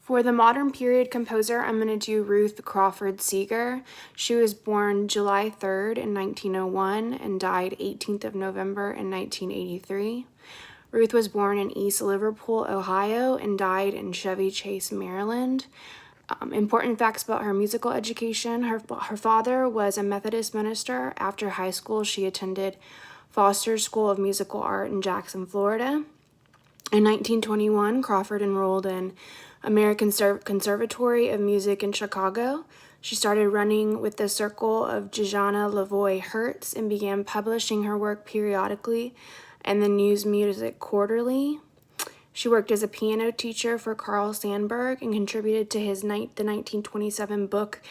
For the modern period composer, I'm going to do Ruth Crawford Seeger. She was born July 3rd in 1901 and died 18th of November in 1983. Ruth was born in East Liverpool, Ohio, and died in Chevy Chase, Maryland. Important facts about her musical education. Her father was a Methodist minister. After high school, she attended Foster School of Musical Art in Jackson, Florida. In 1921, Crawford enrolled in American Conservatory of Music in Chicago. She started running with the circle of Jejana Lavoie Hertz and began publishing her work periodically in the News Music Quarterly. She worked as a piano teacher for Carl Sandburg and contributed to the 1927 book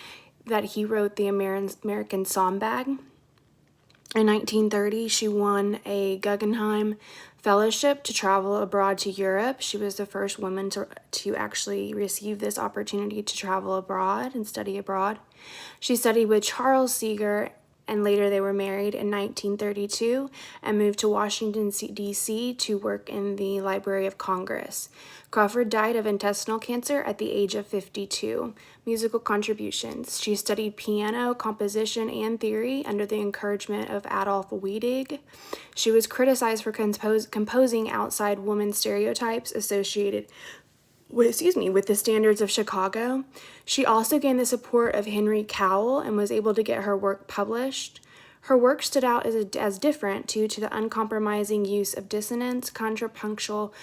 that he wrote, The American Song Bag. In 1930, she won a Guggenheim Fellowship to travel abroad to Europe. She was the first woman to actually receive this opportunity to travel abroad and study abroad. She studied with Charles Seeger, and later they were married in 1932 and moved to Washington, D.C. to work in the Library of Congress. Crawford died of intestinal cancer at the age of 52. Musical contributions. She studied piano, composition, and theory under the encouragement of Adolph Wedig. She was criticized for composing outside woman stereotypes associated with the standards of Chicago. She also gained the support of Henry Cowell and was able to get her work published. Her work stood out as different due to the uncompromising use of dissonance, contrapuntal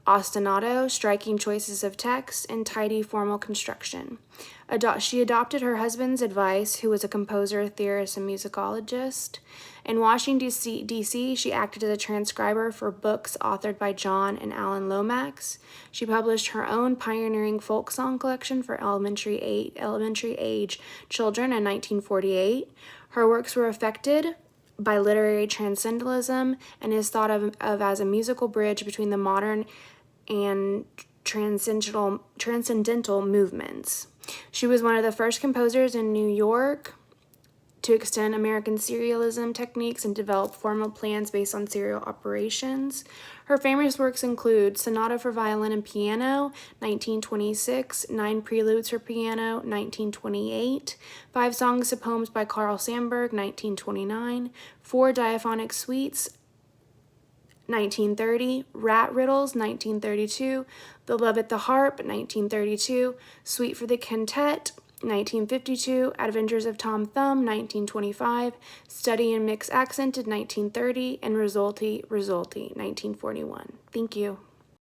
ostinato, striking choices of text, and tidy formal construction. She adopted her husband's advice, who was a composer, theorist, and musicologist. In Washington, D.C., she acted as a transcriber for books authored by John and Alan Lomax. She published her own pioneering folk song collection for elementary age children in 1948. Her works were affected by literary transcendentalism and is thought of as a musical bridge between the modern and transcendental movements. She was one of the first composers in New York to extend American serialism techniques and develop formal plans based on serial operations. Her famous works include Sonata for Violin and Piano, 1926, 9 Preludes for Piano, 1928, 5 Songs to Poems by Carl Sandburg, 1929, 4 Diaphonic Suites, 1930, Rat Riddles, 1932, The Love at the Harp, 1932, Suite for the Quintet, 1952, Adventures of Tom Thumb, 1925, Study in Mixed Accented, 1930, and Risolti, 1941. Thank you.